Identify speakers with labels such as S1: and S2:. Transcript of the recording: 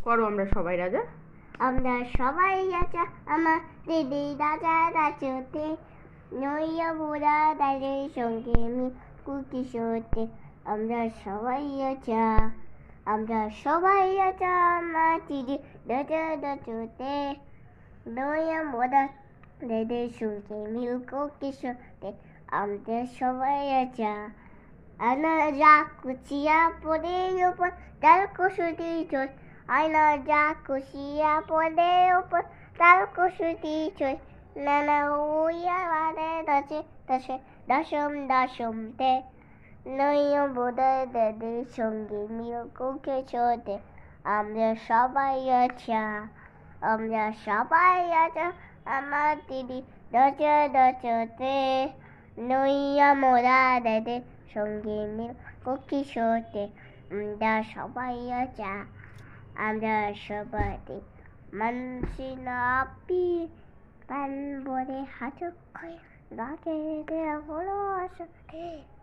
S1: করো আমরা সবাই রাজা।
S2: আমরা সবাই রাজা আমার দিদি রাজা রাজতে নইয়া মোরা তাদের সঙ্গে কুকি সতে আমরা সবাই রাজা আমরা সবাই রাজা আমার দিদি রাজা রাজতে নইয়া মোরা তাদের সঙ্গে কুকি সতে আমরা সবাই রাজা আনা যা কুচিয়া পরে উপর ডাল কুসুতি চোর আয়না যা কুচিয়া পরে উপর ডাল কুসুতি চোর নানা উইয়া বারে দশে দশে দশম দশমতে নইয় বোধয় দাদের সঙ্গে কুকে ছোটে আমরা সবাই আছা আমরা সবাই আছা আমার দিদি দশে দশতে নইয়া মোরা দাদের সঙ্গে কুকি ছোটে আমরা সবাই আছা আমরা সবাই মানসি নাপি পান বলে হাজক রাগে হলো আসে